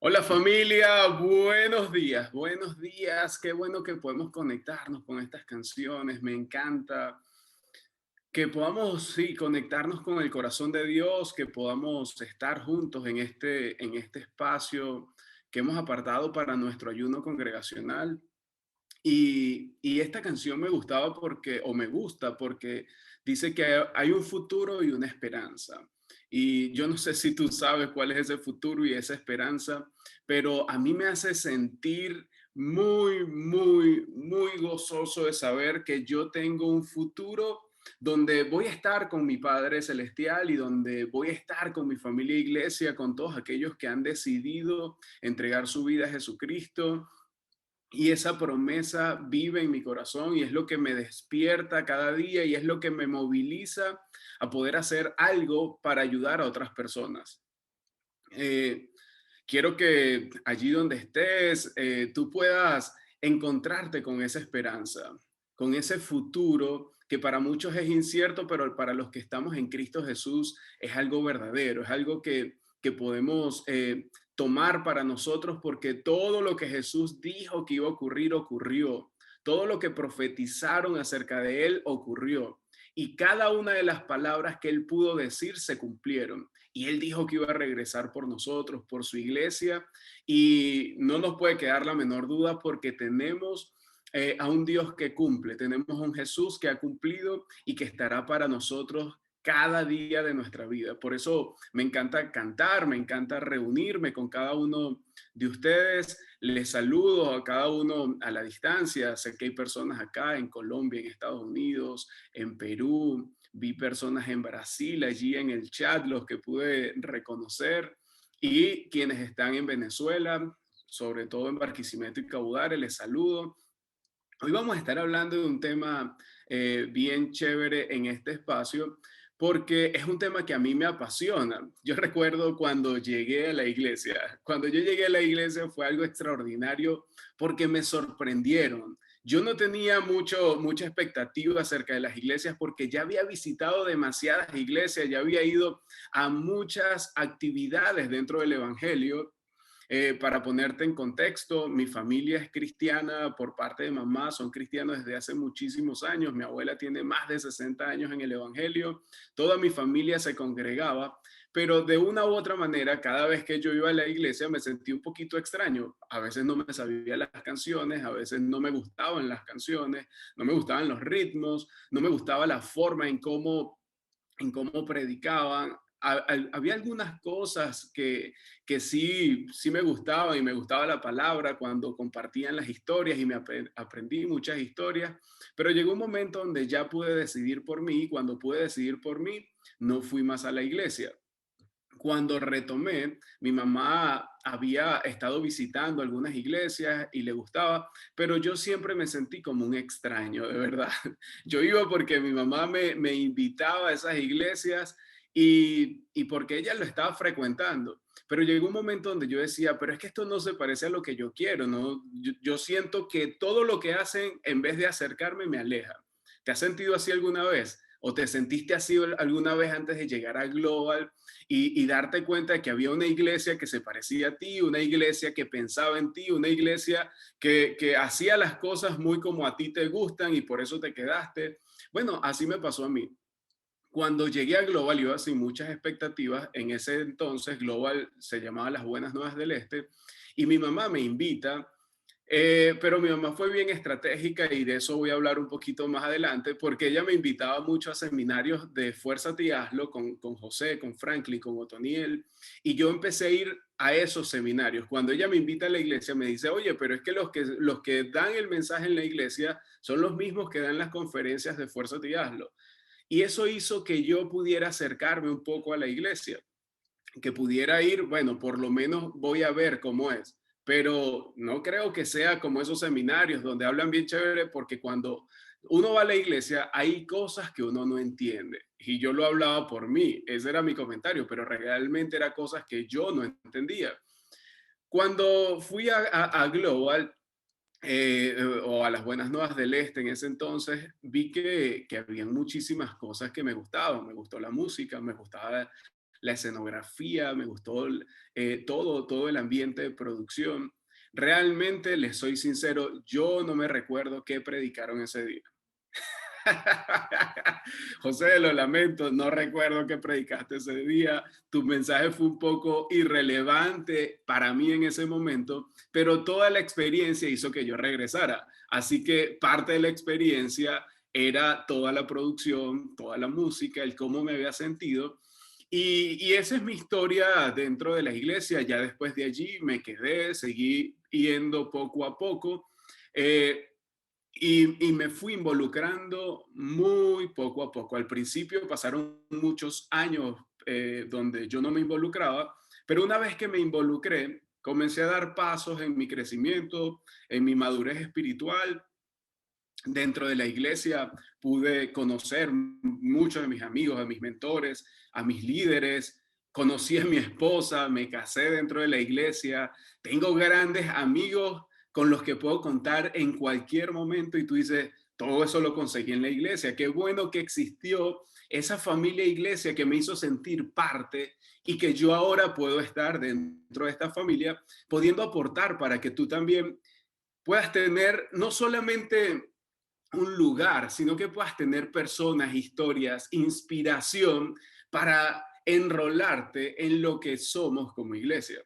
Hola familia, buenos días, qué bueno que podemos conectarnos con estas canciones, me encanta que podamos, sí, conectarnos con el corazón de Dios, que podamos estar juntos en este espacio que hemos apartado para nuestro ayuno congregacional. Y esta canción me gustaba porque, o me gusta porque dice que hay un futuro y una esperanza. Y yo no sé si tú sabes cuál es ese futuro y esa esperanza, pero a mí me hace sentir muy gozoso de saber que yo tengo un futuro donde voy a estar con mi Padre Celestial y donde voy a estar con mi familia e iglesia, con todos aquellos que han decidido entregar su vida a Jesucristo, y esa promesa vive en mi corazón y es lo que me despierta cada día y es lo que me moviliza a poder hacer algo para ayudar a otras personas. Eh, Quiero que allí donde estés, tú puedas encontrarte con esa esperanza, con ese futuro que para muchos es incierto, pero para los que estamos en Cristo Jesús es algo verdadero, es algo que podemos tomar para nosotros porque todo lo que Jesús dijo que iba a ocurrir ocurrió. Todo lo que profetizaron acerca de él ocurrió. Y cada una de las palabras que él pudo decir se cumplieron. Y él dijo que iba a regresar por nosotros, por su iglesia, y no nos puede quedar la menor duda porque tenemos a un Dios que cumple, tenemos a un Jesús que ha cumplido y que estará para nosotros cada día de nuestra vida. Por eso me encanta cantar, me encanta reunirme con cada uno de ustedes. Les saludo a cada uno a la distancia. Sé que hay personas acá en Colombia, en Estados Unidos, en Perú. Vi personas en Brasil allí en el chat, los que pude reconocer, y quienes están en Venezuela, sobre todo en Barquisimeto y Caudare, les saludo. Hoy vamos a estar hablando de un tema bien chévere en este espacio porque es un tema que a mí me apasiona. Yo recuerdo cuando llegué a la iglesia. Cuando yo llegué a la iglesia fue algo extraordinario porque me sorprendieron. Yo no tenía mucha expectativa acerca de las iglesias porque ya había visitado demasiadas iglesias, ya había ido a muchas actividades dentro del Evangelio. Para ponerte en contexto, mi familia es cristiana por parte de mamá, son cristianos desde hace muchísimos años, mi abuela tiene más de 60 años en el Evangelio, toda mi familia se congregaba, pero de una u otra manera, cada vez que yo iba a la iglesia me sentí un poquito extraño, a veces no me sabía las canciones, a veces no me gustaban las canciones, no me gustaban los ritmos, no me gustaba la forma en cómo predicaban. Había algunas cosas que sí me gustaban y me gustaba la palabra cuando compartían las historias y aprendí muchas historias, pero llegó un momento donde ya pude decidir por mí y cuando pude decidir por mí, no fui más a la iglesia. Cuando retomé, mi mamá había estado visitando algunas iglesias y le gustaba, pero yo siempre me sentí como un extraño, de verdad. Yo iba porque mi mamá me invitaba a esas iglesias y porque ella lo estaba frecuentando. Pero llegó un momento donde yo decía, pero es que esto no se parece a lo que yo quiero, ¿no? Yo siento que todo lo que hacen, en vez de acercarme, me aleja. ¿Te has sentido así alguna vez? ¿O te sentiste así alguna vez antes de llegar a Global y darte cuenta de que había una iglesia que se parecía a ti, una iglesia que pensaba en ti, una iglesia que hacía las cosas muy como a ti te gustan y por eso te quedaste? Bueno, así me pasó a mí. Cuando llegué a Global iba sin muchas expectativas. En ese entonces Global se llamaba Las Buenas Nuevas del Este y mi mamá me invita, pero mi mamá fue bien estratégica y de eso voy a hablar un poquito más adelante, porque ella me invitaba mucho a seminarios de Fuerza y Hazlo con José, con Franklin, con Otoniel, y yo empecé a ir a esos seminarios. Cuando ella me invita a la iglesia, me dice, oye, pero es que los que dan el mensaje en la iglesia son los mismos que dan las conferencias de Fuerza y Hazlo. Y eso hizo que yo pudiera acercarme un poco a la iglesia, que pudiera ir, bueno, por lo menos voy a ver cómo es, pero no creo que sea como esos seminarios donde hablan bien chévere, porque cuando uno va a la iglesia hay cosas que uno no entiende. Y yo lo hablaba por mí, ese era mi comentario, pero realmente era cosas que yo no entendía. Cuando fui a Global, o a las Buenas Nuevas del Este en ese entonces, vi que había muchísimas cosas que me gustaban. Me gustó la música, me gustaba la escenografía, me gustó todo el ambiente de producción. Realmente, les soy sincero, yo no me recuerdo qué predicaron ese día. José, lo lamento, no recuerdo qué predicaste ese día. Tu mensaje fue un poco irrelevante para mí en ese momento, pero toda la experiencia hizo que yo regresara. Así que parte de la experiencia era toda la producción, toda la música, el cómo me había sentido. Y esa es mi historia dentro de la iglesia. Ya después de allí me quedé, seguí yendo poco a poco. Eh, y me fui involucrando muy poco a poco. Al principio pasaron muchos años donde yo no me involucraba, pero una vez que me involucré, comencé a dar pasos en mi crecimiento, en mi madurez espiritual. Dentro de la iglesia pude conocer muchos de mis amigos, a mis mentores, a mis líderes. Conocí a mi esposa, me casé dentro de la iglesia. Tengo grandes amigos con los que puedo contar en cualquier momento y tú dices, todo eso lo conseguí en la iglesia. Qué bueno que existió esa familia iglesia que me hizo sentir parte y que yo ahora puedo estar dentro de esta familia, pudiendo aportar para que tú también puedas tener no solamente un lugar, sino que puedas tener personas, historias, inspiración para enrolarte en lo que somos como iglesia.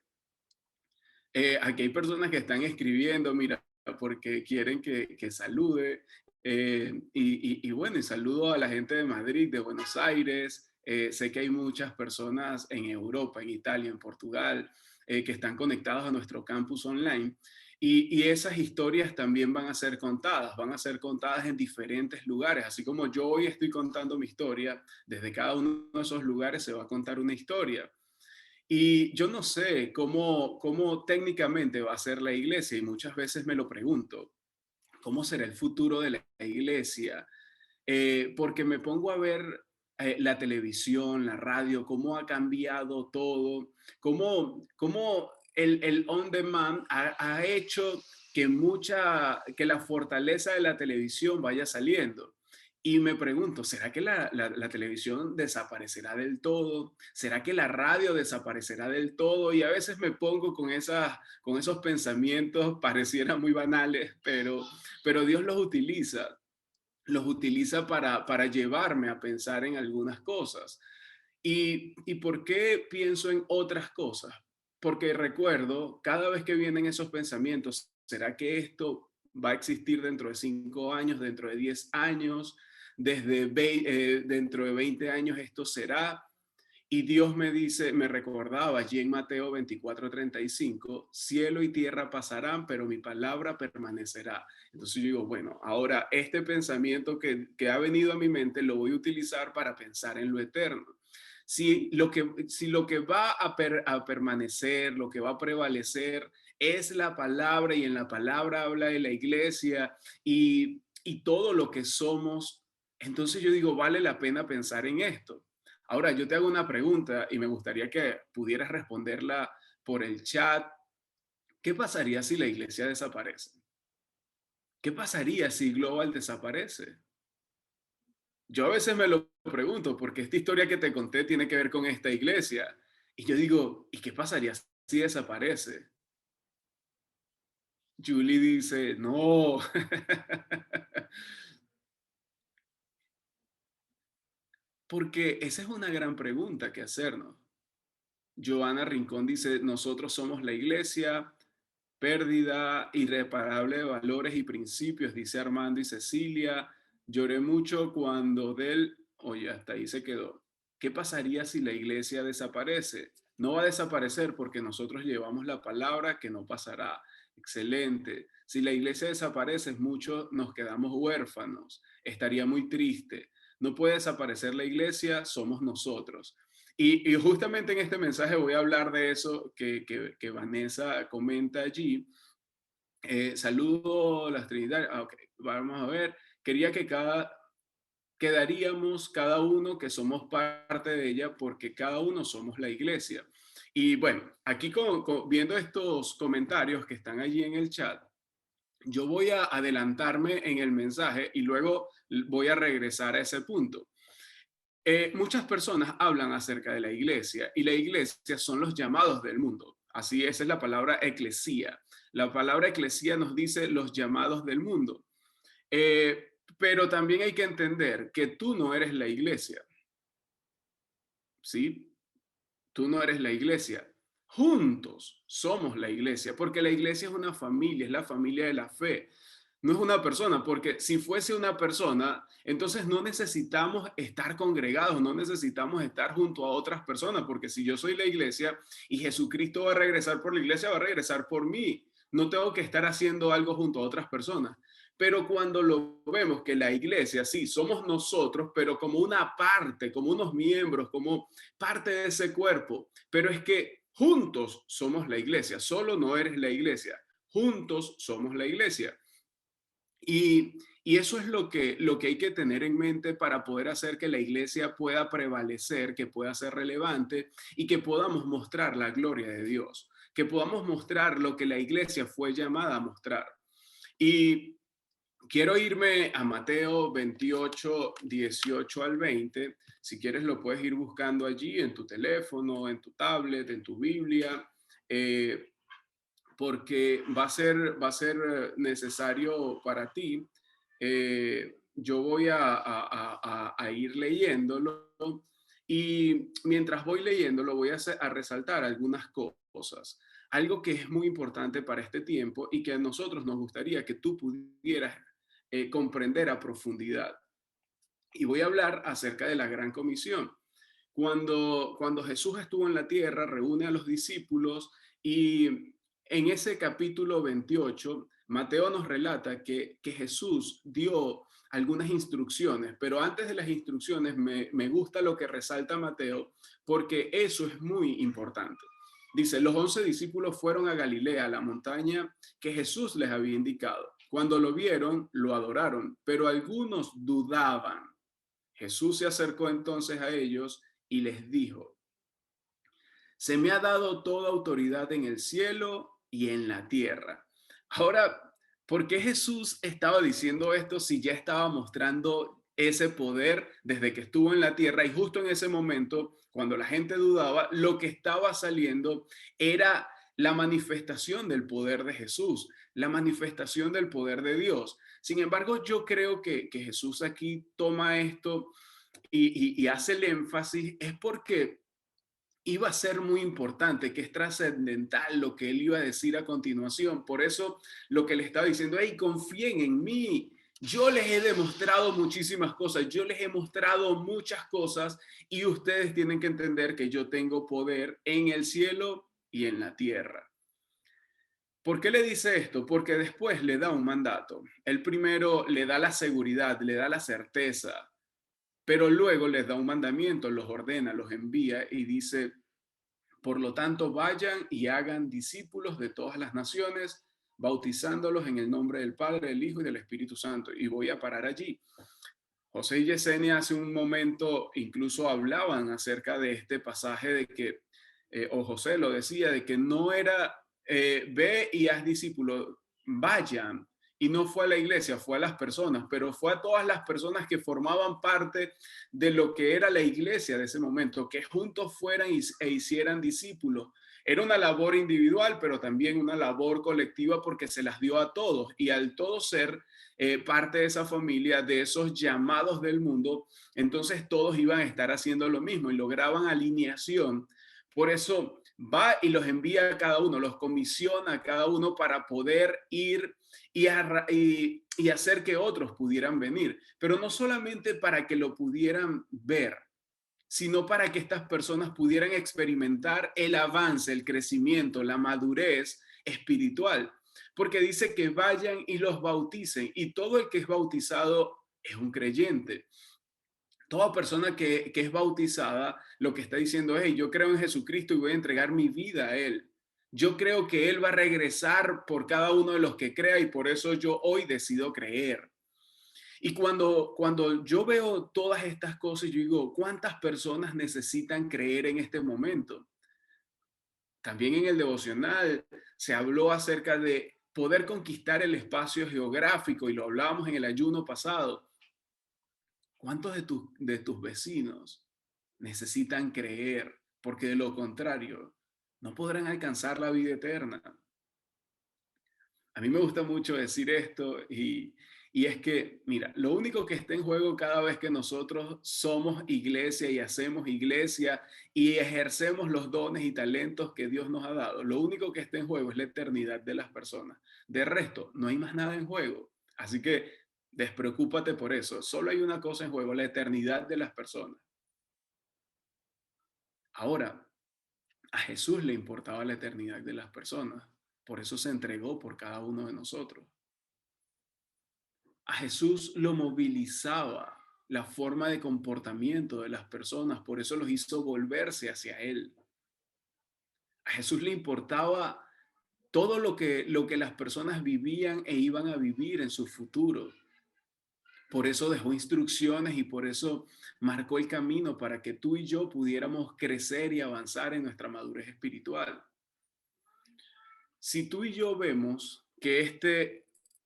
Aquí hay personas que están escribiendo, mira, porque quieren que salude. Y bueno, y saludo a la gente de Madrid, de Buenos Aires. Sé que hay muchas personas en Europa, en Italia, en Portugal, que están conectados a nuestro campus online. Y esas historias también van a ser contadas en diferentes lugares. Así como yo hoy estoy contando mi historia, desde cada uno de esos lugares se va a contar una historia. Y yo no sé cómo técnicamente va a ser la iglesia y muchas veces me lo pregunto, ¿cómo será el futuro de la iglesia? Porque me pongo a ver la televisión, la radio, cómo ha cambiado todo, cómo el on demand ha hecho que la fortaleza de la televisión vaya saliendo. Y me pregunto, ¿será que la televisión desaparecerá del todo? ¿Será que la radio desaparecerá del todo? Y a veces me pongo con esos pensamientos, parecieran muy banales, pero Dios los utiliza para llevarme a pensar en algunas cosas. ¿Y por qué pienso en otras cosas? Porque recuerdo, cada vez que vienen esos pensamientos, ¿será que esto va a existir dentro de 5 años, dentro de 10 años? Dentro de 20 años esto será. Y Dios me dice, me recordaba allí en Mateo 24:35, cielo y tierra pasarán, pero mi palabra permanecerá. Entonces yo digo, bueno, ahora este pensamiento que ha venido a mi mente lo voy a utilizar para pensar en lo eterno. Si lo que va a permanecer, lo que va a prevalecer es la palabra y en la palabra habla de la iglesia y todo lo que somos, entonces yo digo, vale la pena pensar en esto. Ahora, yo te hago una pregunta y me gustaría que pudieras responderla por el chat. ¿Qué pasaría si la iglesia desaparece? ¿Qué pasaría si Global desaparece? Yo a veces me lo pregunto porque esta historia que te conté tiene que ver con esta iglesia. Y yo digo, ¿y qué pasaría si desaparece? Julie dice, no. Porque esa es una gran pregunta que hacernos. Joana Rincón dice, nosotros somos la iglesia, pérdida irreparable de valores y principios, dice Armando y Cecilia. Lloré mucho cuando oye, hasta ahí se quedó. ¿Qué pasaría si la iglesia desaparece? No va a desaparecer porque nosotros llevamos la palabra que no pasará. Excelente. Si la iglesia desaparece, muchos nos quedamos huérfanos. Estaría muy triste. No puede desaparecer la iglesia, somos nosotros. Y justamente en este mensaje voy a hablar de eso que Vanessa comenta allí. Saludo las Trinidad. Ok, vamos a ver. Quería quedaríamos cada uno que somos parte de ella porque cada uno somos la iglesia. Y bueno, aquí viendo estos comentarios que están allí en el chat, yo voy a adelantarme en el mensaje y luego voy a regresar a ese punto. Muchas personas hablan acerca de la iglesia y la iglesia son los llamados del mundo. Así esa es la palabra eclesía. La palabra eclesía nos dice los llamados del mundo. Pero también hay que entender que tú no eres la iglesia, ¿sí? Tú no eres la iglesia. Juntos somos la iglesia, porque la iglesia es una familia, es la familia de la fe. No es una persona, porque si fuese una persona, entonces no necesitamos estar congregados, no necesitamos estar junto a otras personas, porque si yo soy la iglesia y Jesucristo va a regresar por la iglesia, va a regresar por mí. No tengo que estar haciendo algo junto a otras personas. Pero cuando lo vemos que la iglesia, sí, somos nosotros, pero como una parte, como unos miembros, como parte de ese cuerpo, pero es que juntos somos la iglesia, solo no eres la iglesia, juntos somos la iglesia. Y eso es lo que hay que tener en mente para poder hacer que la iglesia pueda prevalecer, que pueda ser relevante y que podamos mostrar la gloria de Dios, que podamos mostrar lo que la iglesia fue llamada a mostrar. Y quiero irme a Mateo 28, 18 al 20. Si quieres lo puedes ir buscando allí en tu teléfono, en tu tablet, en tu Biblia. Porque va a ser necesario para ti. Yo voy a ir leyéndolo y mientras voy leyéndolo voy a resaltar algunas cosas. Algo que es muy importante para este tiempo y que a nosotros nos gustaría que tú pudieras comprender a profundidad. Y voy a hablar acerca de la Gran Comisión. Cuando Jesús estuvo en la tierra, reúne a los discípulos y en ese capítulo 28, Mateo nos relata que Jesús dio algunas instrucciones, pero antes de las instrucciones me gusta lo que resalta Mateo porque eso es muy importante. Dice, los 11 discípulos fueron a Galilea, a la montaña que Jesús les había indicado. Cuando lo vieron, lo adoraron, pero algunos dudaban. Jesús se acercó entonces a ellos y les dijo, se me ha dado toda autoridad en el cielo y en la tierra. Ahora, ¿por qué Jesús estaba diciendo esto si ya estaba mostrando ese poder desde que estuvo en la tierra? Y justo en ese momento, cuando la gente dudaba, lo que estaba saliendo era la manifestación del poder de Jesús, la manifestación del poder de Dios. Sin embargo, yo creo que Jesús aquí toma esto y hace el énfasis, es porque iba a ser muy importante, que es trascendental lo que él iba a decir a continuación. Por eso lo que le estaba diciendo, hey, confíen en mí. Yo les he demostrado muchísimas cosas, yo les he mostrado muchas cosas y ustedes tienen que entender que yo tengo poder en el cielo y en la tierra. ¿Por qué le dice esto? Porque después le da un mandato. El primero le da la seguridad, le da la certeza, pero luego les da un mandamiento, los ordena, los envía y dice, por lo tanto, vayan y hagan discípulos de todas las naciones, bautizándolos en el nombre del Padre, del Hijo y del Espíritu Santo. Y voy a parar allí. José y Yesenia hace un momento incluso hablaban acerca de este pasaje de que, o José lo decía, de que no era ve y haz discípulos, vayan. Y no fue a la iglesia, fue a las personas, pero fue a todas las personas que formaban parte de lo que era la iglesia de ese momento, que juntos fueran e hicieran discípulos. Era una labor individual, pero también una labor colectiva porque se las dio a todos y al todos ser parte de esa familia, de esos llamados del mundo, entonces todos iban a estar haciendo lo mismo y lograban alineación. Por eso va y los envía a cada uno, los comisiona a cada uno para poder ir y hacer que otros pudieran venir, pero no solamente para que lo pudieran ver, sino para que estas personas pudieran experimentar el avance, el crecimiento, la madurez espiritual. Porque dice que vayan y los bauticen, y todo el que es bautizado es un creyente. Toda persona que es bautizada, lo que está diciendo es, hey, yo creo en Jesucristo y voy a entregar mi vida a Él. Yo creo que Él va a regresar por cada uno de los que crea y por eso yo hoy decido creer. Y cuando yo veo todas estas cosas, yo digo, ¿cuántas personas necesitan creer en este momento? También en el devocional se habló acerca de poder conquistar el espacio geográfico y lo hablábamos en el ayuno pasado. ¿Cuántos de tus vecinos necesitan creer? Porque de lo contrario, no podrán alcanzar la vida eterna. A mí me gusta mucho decir esto y es que, mira, lo único que está en juego cada vez que nosotros somos iglesia y hacemos iglesia y ejercemos los dones y talentos que Dios nos ha dado, lo único que está en juego es la eternidad de las personas. De resto, no hay más nada en juego. Así que despreocúpate por eso. Solo hay una cosa en juego, la eternidad de las personas. Ahora, a Jesús le importaba la eternidad de las personas. Por eso se entregó por cada uno de nosotros. A Jesús lo movilizaba la forma de comportamiento de las personas, por eso los hizo volverse hacia Él. A Jesús le importaba todo lo que las personas vivían e iban a vivir en su futuro. Por eso dejó instrucciones y por eso marcó el camino para que tú y yo pudiéramos crecer y avanzar en nuestra madurez espiritual. Si tú y yo vemos que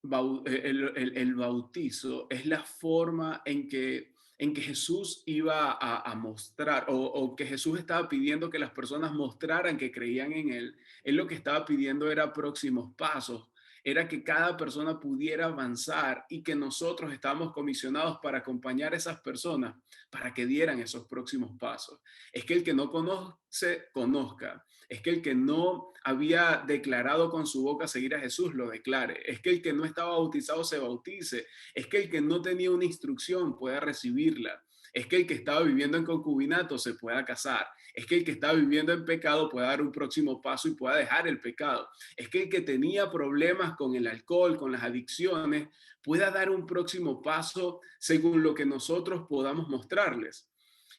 el bautizo es la forma en que Jesús iba a mostrar o que Jesús estaba pidiendo que las personas mostraran que creían en él lo que estaba pidiendo era próximos pasos, era que cada persona pudiera avanzar y que nosotros estábamos comisionados para acompañar a esas personas para que dieran esos próximos pasos. Es que el que no conoce, conozca. Es que el que no había declarado con su boca seguir a Jesús lo declare. Es que el que no estaba bautizado se bautice. Es que el que no tenía una instrucción pueda recibirla. Es que el que estaba viviendo en concubinato se pueda casar. Es que el que estaba viviendo en pecado pueda dar un próximo paso y pueda dejar el pecado. Es que el que tenía problemas con el alcohol, con las adicciones, pueda dar un próximo paso según lo que nosotros podamos mostrarles.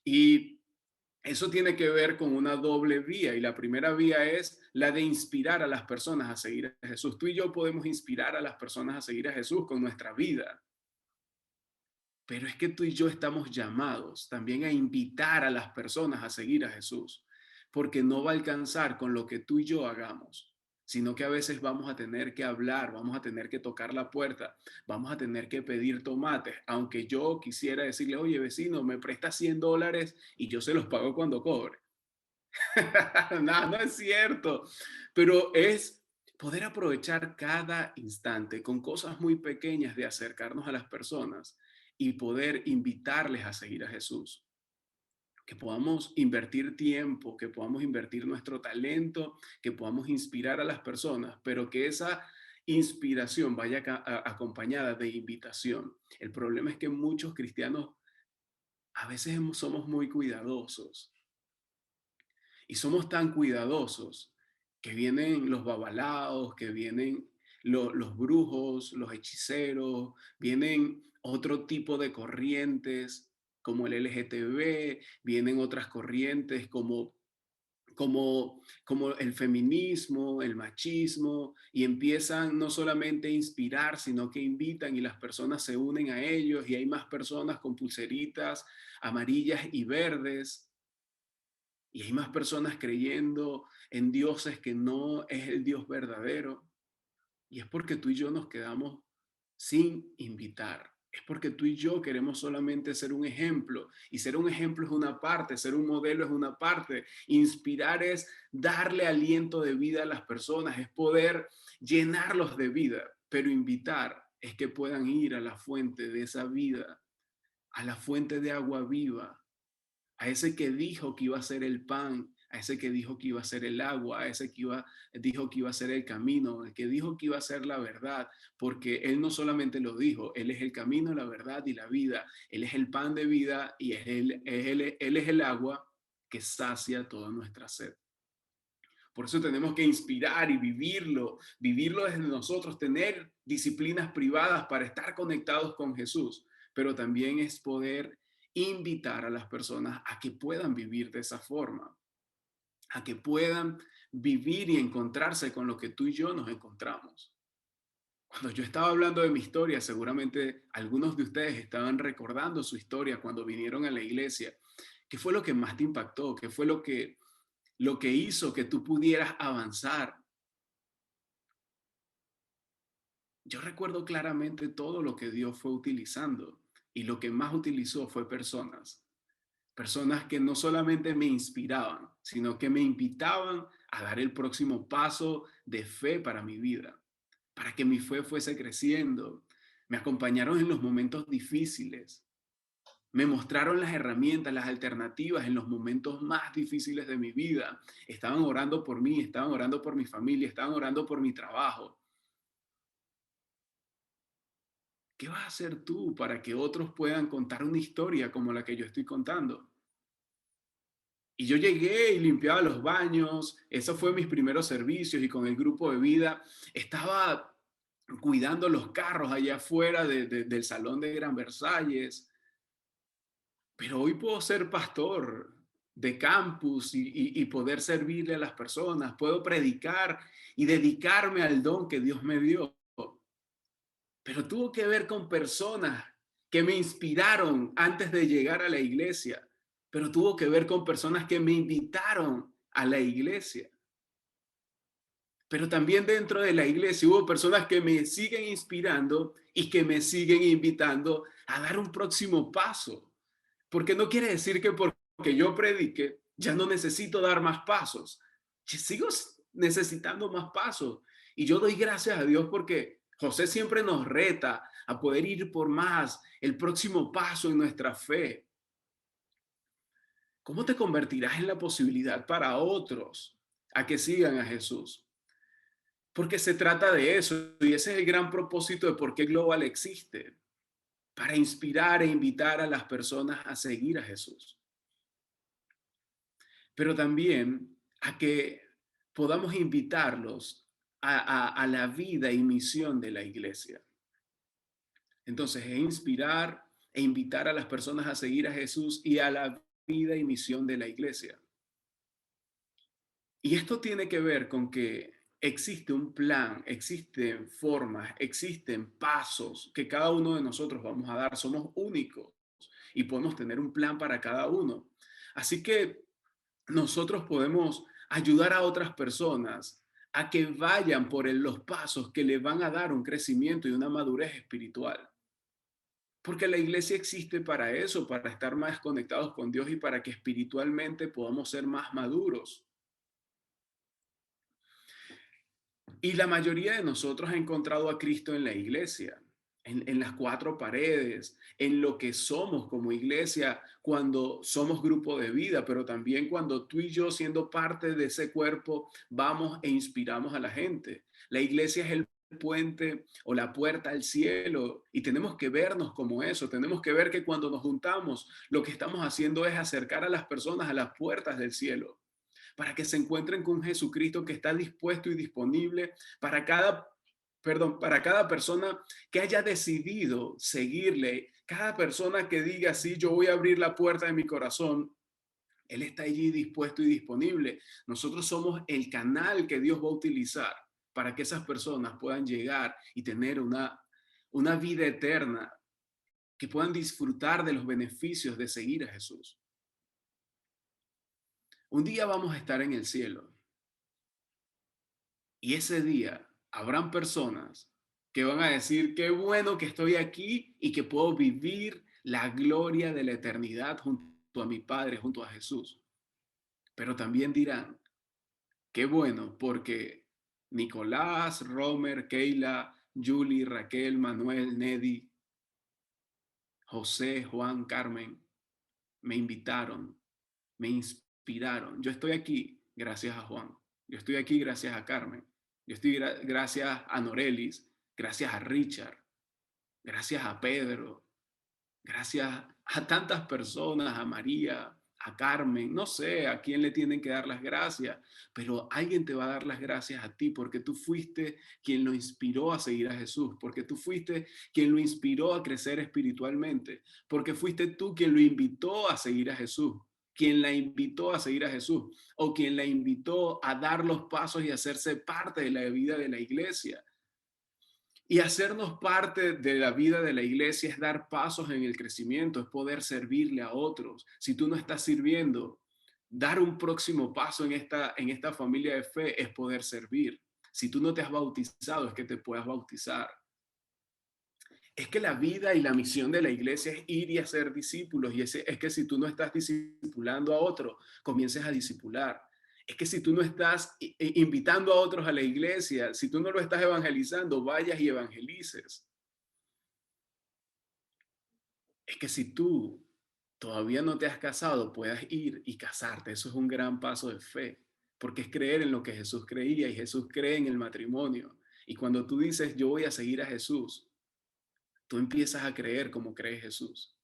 Y eso tiene que ver con una doble vía y la primera vía es la de inspirar a las personas a seguir a Jesús. Tú y yo podemos inspirar a las personas a seguir a Jesús con nuestra vida, pero es que tú y yo estamos llamados también a invitar a las personas a seguir a Jesús, porque no va a alcanzar con lo que tú y yo hagamos, sino que a veces vamos a tener que hablar, vamos a tener que tocar la puerta, vamos a tener que pedir tomates, aunque yo quisiera decirle, oye vecino, me presta $100 y yo se los pago cuando cobre. No, no es cierto, pero es poder aprovechar cada instante con cosas muy pequeñas de acercarnos a las personas y poder invitarles a seguir a Jesús. Que podamos invertir tiempo, que podamos invertir nuestro talento, que podamos inspirar a las personas, pero que esa inspiración vaya acompañada de invitación. El problema es que muchos cristianos a veces somos muy cuidadosos y somos tan cuidadosos que vienen los babalaos, que vienen los brujos, los hechiceros, vienen otro tipo de corrientes como el LGTB, vienen otras corrientes como el feminismo, el machismo, y empiezan no solamente a inspirar, sino que invitan y las personas se unen a ellos y hay más personas con pulseritas amarillas y verdes y hay más personas creyendo en dioses que no es el Dios verdadero. Y es porque tú y yo nos quedamos sin invitar. Es porque tú y yo queremos solamente ser un ejemplo. Y ser un ejemplo es una parte, ser un modelo es una parte. Inspirar es darle aliento de vida a las personas, es poder llenarlos de vida. Pero invitar es que puedan ir a la fuente de esa vida, a la fuente de agua viva, a ese que dijo que iba a ser el pan, a ese que dijo que iba a ser el agua, a ese dijo que iba a ser el camino, el que dijo que iba a ser la verdad, porque él no solamente lo dijo, él es el camino, la verdad y la vida, él es el pan de vida y él es el agua que sacia toda nuestra sed. Por eso tenemos que inspirar y vivirlo desde nosotros, tener disciplinas privadas para estar conectados con Jesús, pero también es poder invitar a las personas a que puedan vivir de esa forma, a que puedan vivir y encontrarse con lo que tú y yo nos encontramos. Cuando yo estaba hablando de mi historia, seguramente algunos de ustedes estaban recordando su historia cuando vinieron a la iglesia. ¿Qué fue lo que más te impactó? ¿Qué fue lo que hizo que tú pudieras avanzar? Yo recuerdo claramente todo lo que Dios fue utilizando. y lo que más utilizó fue personas. Personas que no solamente me inspiraban, sino que me invitaban a dar el próximo paso de fe para mi vida, para que mi fe fuese creciendo. Me acompañaron en los momentos difíciles, me mostraron las herramientas, las alternativas en los momentos más difíciles de mi vida. Estaban orando por mí, estaban orando por mi familia, estaban orando por mi trabajo. ¿Qué vas a hacer tú para que otros puedan contar una historia como la que yo estoy contando? Y yo llegué y limpiaba los baños, esos fueron mis primeros servicios y con el grupo de vida estaba cuidando los carros allá afuera del Salón de Gran Versalles, pero hoy puedo ser pastor de campus y poder servirle a las personas, puedo predicar y dedicarme al don que Dios me dio, pero tuvo que ver con personas que me inspiraron antes de llegar a la iglesia, pero tuvo que ver con personas que me invitaron a la iglesia. Pero también dentro de la iglesia hubo personas que me siguen inspirando y que me siguen invitando a dar un próximo paso. Porque no quiere decir que porque yo predique ya no necesito dar más pasos. Yo sigo necesitando más pasos. Y yo doy gracias a Dios porque José siempre nos reta a poder ir por más, el próximo paso en nuestra fe. ¿Cómo te convertirás en la posibilidad para otros a que sigan a Jesús? Porque se trata de eso y ese es el gran propósito de por qué Global existe, para inspirar e invitar a las personas a seguir a Jesús, pero también a que podamos invitarlos a la vida y misión de la iglesia. Entonces, es inspirar e invitar a las personas a seguir a Jesús y a la vida y misión de la iglesia. Y esto tiene que ver con que existe un plan, existen formas, existen pasos que cada uno de nosotros vamos a dar. Somos únicos y podemos tener un plan para cada uno. Así que nosotros podemos ayudar a otras personas a que vayan por los pasos que les van a dar un crecimiento y una madurez espiritual. Porque la iglesia existe para eso, para estar más conectados con Dios y para que espiritualmente podamos ser más maduros. Y la mayoría de nosotros ha encontrado a Cristo en la iglesia, en las cuatro paredes, en lo que somos como iglesia cuando somos grupo de vida, pero también cuando tú y yo, siendo parte de ese cuerpo, vamos e inspiramos a la gente. La iglesia es el puente o la puerta al cielo y tenemos que vernos como eso, tenemos que ver que cuando nos juntamos, lo que estamos haciendo es acercar a las personas a las puertas del cielo para que se encuentren con Jesucristo que está dispuesto y disponible para cada persona que haya decidido seguirle, cada persona que diga, sí, yo voy a abrir la puerta de mi corazón, Él está allí dispuesto y disponible. Nosotros somos el canal que Dios va a utilizar para que esas personas puedan llegar y tener una vida eterna, que puedan disfrutar de los beneficios de seguir a Jesús. Un día vamos a estar en el cielo. Y ese día habrán personas que van a decir, qué bueno que estoy aquí y que puedo vivir la gloria de la eternidad junto a mi Padre, junto a Jesús. Pero también dirán, qué bueno porque Nicolás, Romer, Keila, Julie, Raquel, Manuel, Neddy, José, Juan, Carmen, me invitaron, me inspiraron. Yo estoy aquí gracias a Juan. Yo estoy aquí gracias a Carmen. Yo estoy gracias a Norelis, gracias a Richard, gracias a Pedro, gracias a tantas personas, a María, a Carmen, no sé a quién le tienen que dar las gracias, pero alguien te va a dar las gracias a ti porque tú fuiste quien lo inspiró a seguir a Jesús, porque tú fuiste quien lo inspiró a crecer espiritualmente, porque fuiste tú quien lo invitó a seguir a Jesús, quien la invitó a seguir a Jesús o quien la invitó a dar los pasos y hacerse parte de la vida de la iglesia. Y hacernos parte de la vida de la iglesia es dar pasos en el crecimiento, es poder servirle a otros. Si tú no estás sirviendo, dar un próximo paso en esta familia de fe es poder servir. Si tú no te has bautizado, es que te puedas bautizar. Es que la vida y la misión de la iglesia es ir y hacer discípulos. Y es que si tú no estás discipulando a otro, comiences a discipular. Es que si tú no estás invitando a otros a la iglesia, si tú no lo estás evangelizando, vayas y evangelices. Es que si tú todavía no te has casado, puedas ir y casarte. Eso es un gran paso de fe, porque es creer en lo que Jesús creía y Jesús cree en el matrimonio. Y cuando tú dices, yo voy a seguir a Jesús, tú empiezas a creer como cree Jesús.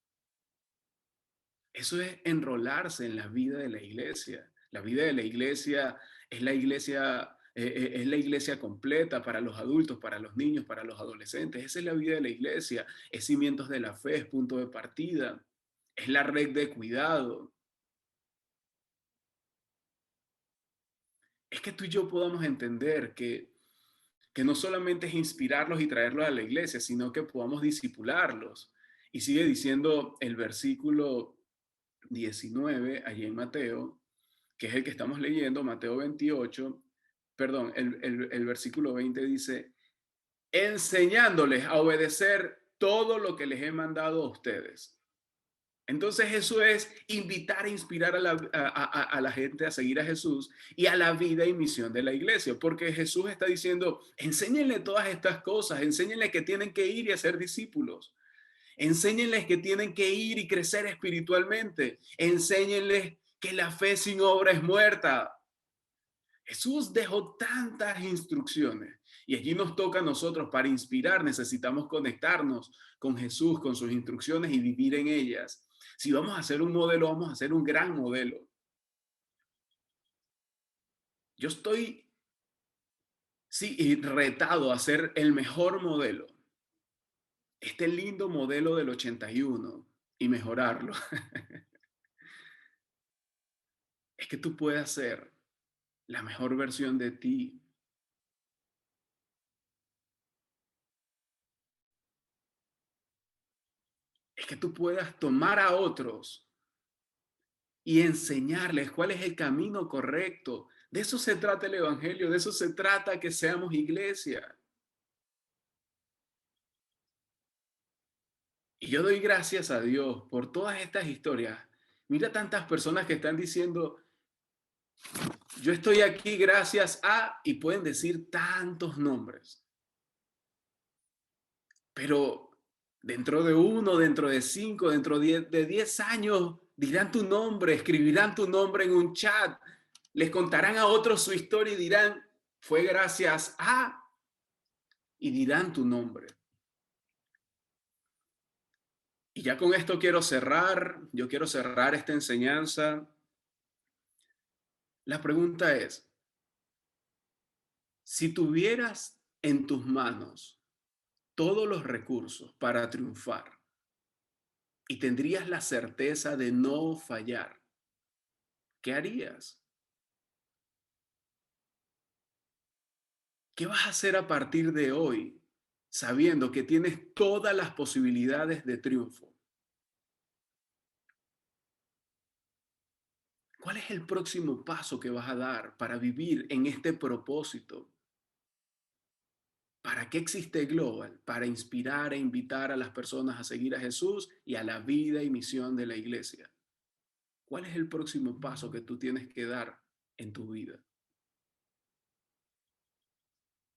Eso es enrolarse en la vida de la iglesia. La vida de la iglesia es la iglesia completa para los adultos, para los niños, para los adolescentes. Esa es la vida de la iglesia. Es cimientos de la fe, es punto de partida. Es la red de cuidado. Es que tú y yo podamos entender que no solamente es inspirarlos y traerlos a la iglesia, sino que podamos disipularlos. Y sigue diciendo el versículo 19, allí en Mateo, que es el que estamos leyendo, Mateo 28, perdón, el versículo 20 dice, enseñándoles a obedecer todo lo que les he mandado a ustedes. Entonces eso es invitar e inspirar a la gente a seguir a Jesús y a la vida y misión de la iglesia, porque Jesús está diciendo, enséñenle todas estas cosas, enséñenle que tienen que ir y hacer discípulos. Enséñenles que tienen que ir y crecer espiritualmente. Enséñenles que la fe sin obra es muerta. Jesús dejó tantas instrucciones y allí nos toca a nosotros para inspirar. Necesitamos conectarnos con Jesús, con sus instrucciones y vivir en ellas. Si vamos a hacer un modelo, vamos a hacer un gran modelo. Yo estoy, sí, retado a ser el mejor modelo. Este lindo modelo del 81 y mejorarlo. Es que tú puedas ser la mejor versión de ti. Es que tú puedas tomar a otros y enseñarles cuál es el camino correcto. De eso se trata el Evangelio, de eso se trata que seamos iglesia. Y yo doy gracias a Dios por todas estas historias. Mira tantas personas que están diciendo, yo estoy aquí gracias a, y pueden decir tantos nombres. Pero dentro de uno, dentro de 5, dentro de 10 años, dirán tu nombre, escribirán tu nombre en un chat, les contarán a otros su historia y dirán, fue gracias a, y dirán tu nombre. Y ya con esto quiero cerrar, yo quiero cerrar esta enseñanza. La pregunta es, si tuvieras en tus manos todos los recursos para triunfar y tendrías la certeza de no fallar, ¿qué harías? ¿Qué vas a hacer a partir de hoy sabiendo que tienes todas las posibilidades de triunfo? ¿Cuál es el próximo paso que vas a dar para vivir en este propósito? ¿Para qué existe Global? Para inspirar e invitar a las personas a seguir a Jesús y a la vida y misión de la iglesia. ¿Cuál es el próximo paso que tú tienes que dar en tu vida?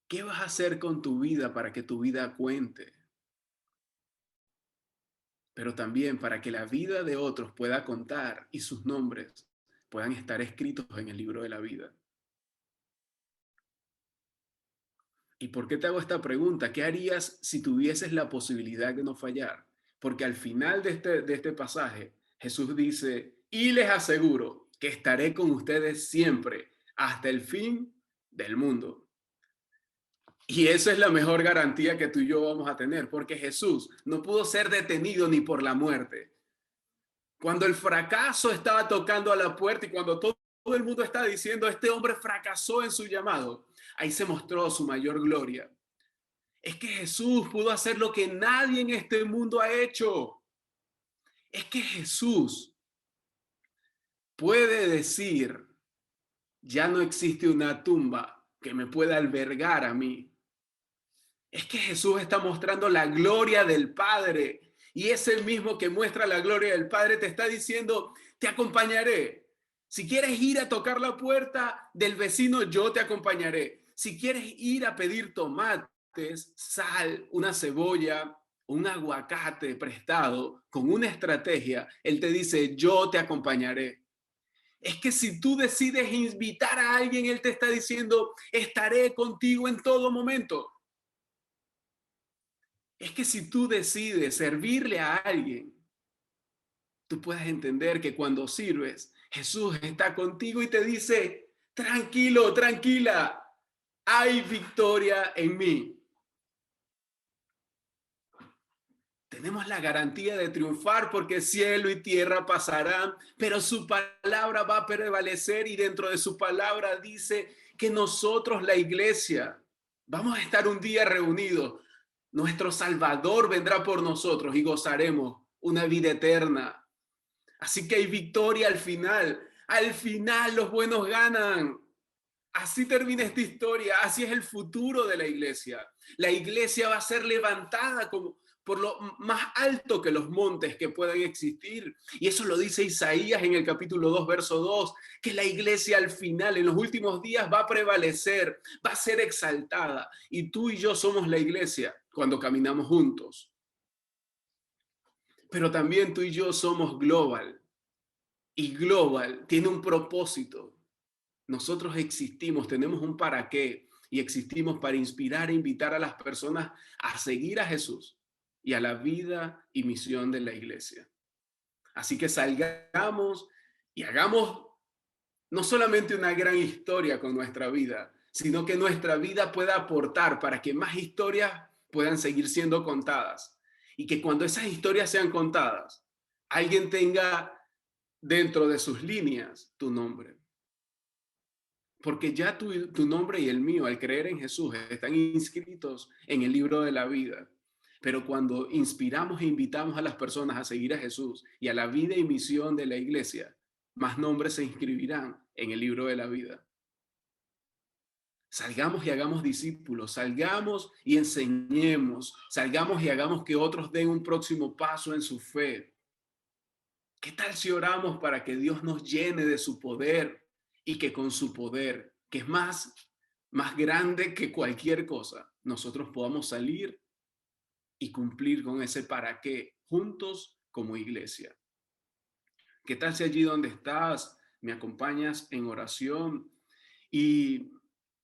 ¿Qué vas a hacer con tu vida para que tu vida cuente? Pero también para que la vida de otros pueda contar y sus nombres puedan estar escritos en el libro de la vida. ¿Y por qué te hago esta pregunta? ¿Qué harías si tuvieses la posibilidad de no fallar? Porque al final de este pasaje, Jesús dice, y les aseguro que estaré con ustedes siempre, hasta el fin del mundo. Y esa es la mejor garantía que tú y yo vamos a tener, porque Jesús no pudo ser detenido ni por la muerte. Cuando el fracaso estaba tocando a la puerta y cuando todo el mundo está diciendo, este hombre fracasó en su llamado, ahí se mostró su mayor gloria. Es que Jesús pudo hacer lo que nadie en este mundo ha hecho. Es que Jesús puede decir, ya no existe una tumba que me pueda albergar a mí. Es que Jesús está mostrando la gloria del Padre. Y ese mismo que muestra la gloria del Padre te está diciendo, te acompañaré. Si quieres ir a tocar la puerta del vecino, yo te acompañaré. Si quieres ir a pedir tomates, sal, una cebolla, un aguacate prestado con una estrategia, Él te dice, yo te acompañaré. Es que si tú decides invitar a alguien, Él te está diciendo, estaré contigo en todo momento. Es que si tú decides servirle a alguien, tú puedes entender que cuando sirves, Jesús está contigo y te dice, tranquilo, tranquila, hay victoria en mí. Tenemos la garantía de triunfar porque cielo y tierra pasarán, pero su palabra va a prevalecer y dentro de su palabra dice que nosotros, la iglesia, vamos a estar un día reunidos. Nuestro Salvador vendrá por nosotros y gozaremos una vida eterna. Así que hay victoria al final. Al final los buenos ganan. Así termina esta historia. Así es el futuro de la iglesia. La iglesia va a ser levantada como por lo más alto que los montes que puedan existir. Y eso lo dice Isaías en el capítulo 2, verso 2, que la iglesia al final, en los últimos días, va a prevalecer, va a ser exaltada. Y tú y yo somos la iglesia cuando caminamos juntos. Pero también tú y yo somos global. Y global tiene un propósito. Nosotros existimos, tenemos un para qué y existimos para inspirar e invitar a las personas a seguir a Jesús y a la vida y misión de la iglesia. Así que salgamos y hagamos no solamente una gran historia con nuestra vida, sino que nuestra vida pueda aportar para que más historias puedan seguir siendo contadas y que cuando esas historias sean contadas, alguien tenga dentro de sus líneas tu nombre. Porque ya tu nombre y el mío, al creer en Jesús, están inscritos en el libro de la vida. Pero cuando inspiramos e invitamos a las personas a seguir a Jesús y a la vida y misión de la iglesia, más nombres se inscribirán en el libro de la vida. Salgamos y hagamos discípulos, salgamos y enseñemos, salgamos y hagamos que otros den un próximo paso en su fe. ¿Qué tal si oramos para que Dios nos llene de su poder y que con su poder, que es más grande que cualquier cosa, nosotros podamos salir y cumplir con ese para qué juntos como iglesia? ¿Qué tal si allí donde estás me acompañas en oración y,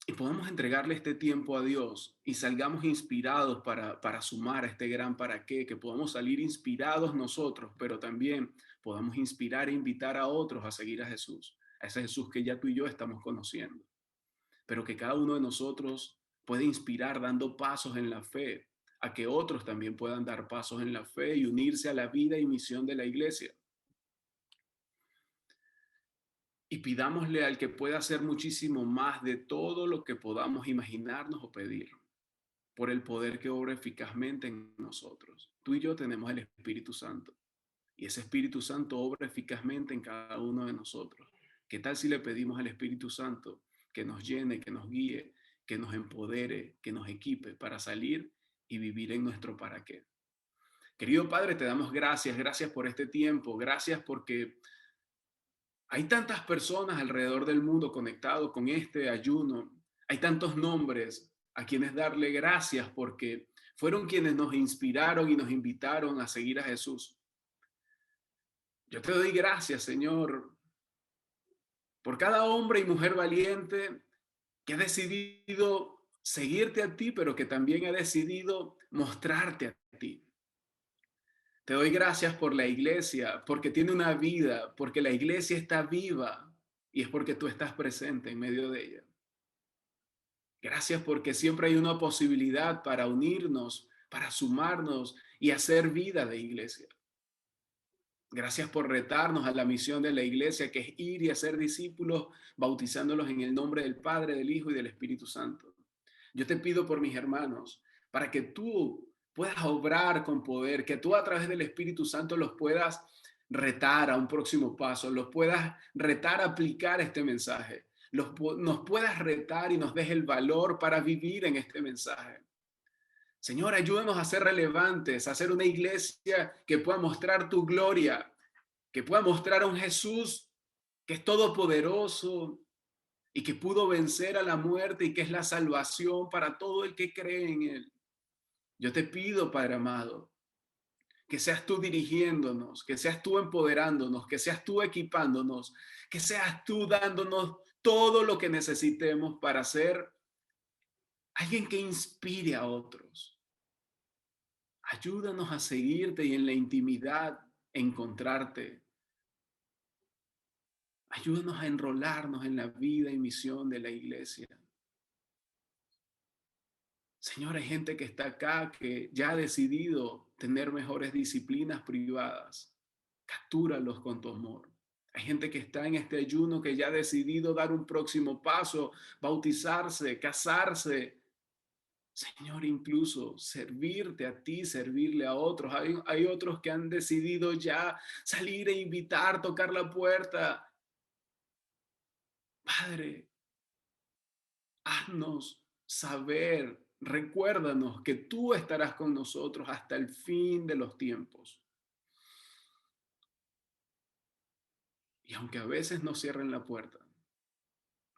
y podamos entregarle este tiempo a Dios y salgamos inspirados para sumar a este gran para qué, que podamos salir inspirados nosotros, pero también podamos inspirar e invitar a otros a seguir a Jesús, a ese Jesús que ya tú y yo estamos conociendo, pero que cada uno de nosotros puede inspirar dando pasos en la fe, a que otros también puedan dar pasos en la fe y unirse a la vida y misión de la iglesia. Y pidámosle al que pueda hacer muchísimo más de todo lo que podamos imaginarnos o pedir, por el poder que obra eficazmente en nosotros. Tú y yo tenemos el Espíritu Santo, y ese Espíritu Santo obra eficazmente en cada uno de nosotros. ¿Qué tal si le pedimos al Espíritu Santo que nos llene, que nos guíe, que nos empodere, que nos equipe para salir y vivir en nuestro para qué? Querido Padre, te damos gracias, gracias por este tiempo, gracias porque hay tantas personas alrededor del mundo conectados con este ayuno. Hay tantos nombres a quienes darle gracias porque fueron quienes nos inspiraron y nos invitaron a seguir a Jesús. Yo te doy gracias, Señor, por cada hombre y mujer valiente que ha decidido seguirte a ti, pero que también ha decidido mostrarte a ti. Te doy gracias por la iglesia, porque tiene una vida, porque la iglesia está viva y es porque tú estás presente en medio de ella. Gracias porque siempre hay una posibilidad para unirnos, para sumarnos y hacer vida de iglesia. Gracias por retarnos a la misión de la iglesia, que es ir y hacer discípulos, bautizándolos en el nombre del Padre, del Hijo y del Espíritu Santo. Yo te pido por mis hermanos, para que tú puedas obrar con poder, que tú a través del Espíritu Santo los puedas retar a un próximo paso, los puedas retar a aplicar este mensaje, nos puedas retar y nos des el valor para vivir en este mensaje. Señor, ayúdanos a ser relevantes, a ser una iglesia que pueda mostrar tu gloria, que pueda mostrar a un Jesús que es todopoderoso y que pudo vencer a la muerte y que es la salvación para todo el que cree en él. Yo te pido, Padre amado, que seas tú dirigiéndonos, que seas tú empoderándonos, que seas tú equipándonos, que seas tú dándonos todo lo que necesitemos para ser alguien que inspire a otros. Ayúdanos a seguirte y en la intimidad encontrarte. Ayúdanos a enrolarnos en la vida y misión de la iglesia. Señor, hay gente que está acá que ya ha decidido tener mejores disciplinas privadas. Captúralos con tu amor. Hay gente que está en este ayuno que ya ha decidido dar un próximo paso, bautizarse, casarse. Señor, incluso servirte a ti, servirle a otros. Hay otros que han decidido ya salir e invitar, tocar la puerta. Padre, haznos saber, recuérdanos que tú estarás con nosotros hasta el fin de los tiempos. Y aunque a veces nos cierren la puerta,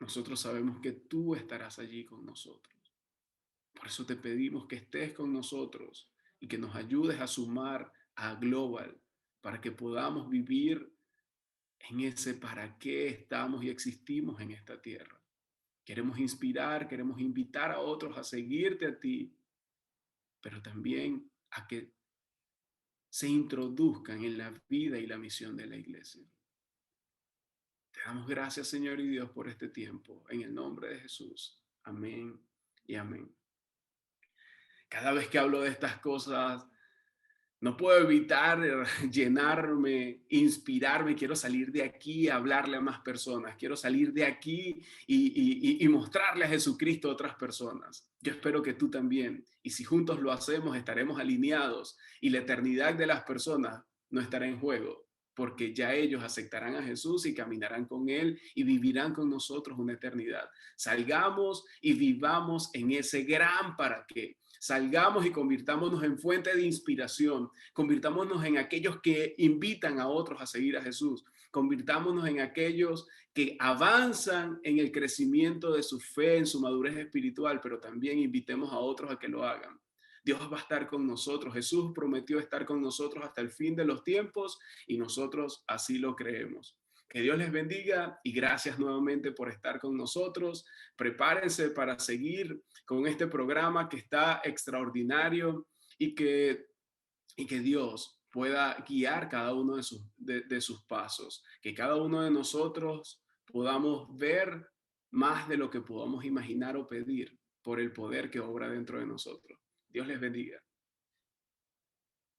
nosotros sabemos que tú estarás allí con nosotros. Por eso te pedimos que estés con nosotros y que nos ayudes a sumar a Global para que podamos vivir en ese para qué estamos y existimos en esta tierra. Queremos inspirar, queremos invitar a otros a seguirte a ti, pero también a que se introduzcan en la vida y la misión de la iglesia. Te damos gracias, Señor y Dios, por este tiempo. En el nombre de Jesús. Amén y amén. Cada vez que hablo de estas cosas, no puedo evitar llenarme, inspirarme. Quiero salir de aquí a hablarle a más personas. Quiero salir de aquí y mostrarle a Jesucristo a otras personas. Yo espero que tú también. Y si juntos lo hacemos, estaremos alineados y la eternidad de las personas no estará en juego, porque ya ellos aceptarán a Jesús y caminarán con Él y vivirán con nosotros una eternidad. Salgamos y vivamos en ese gran para qué. Salgamos y convirtámonos en fuente de inspiración, convirtámonos en aquellos que invitan a otros a seguir a Jesús, convirtámonos en aquellos que avanzan en el crecimiento de su fe, en su madurez espiritual, pero también invitemos a otros a que lo hagan. Dios va a estar con nosotros. Jesús prometió estar con nosotros hasta el fin de los tiempos y nosotros así lo creemos. Que Dios les bendiga y gracias nuevamente por estar con nosotros. Prepárense para seguir con este programa que está extraordinario y que Dios pueda guiar cada uno de sus pasos, que cada uno de nosotros podamos ver más de lo que podamos imaginar o pedir por el poder que obra dentro de nosotros. Dios les bendiga.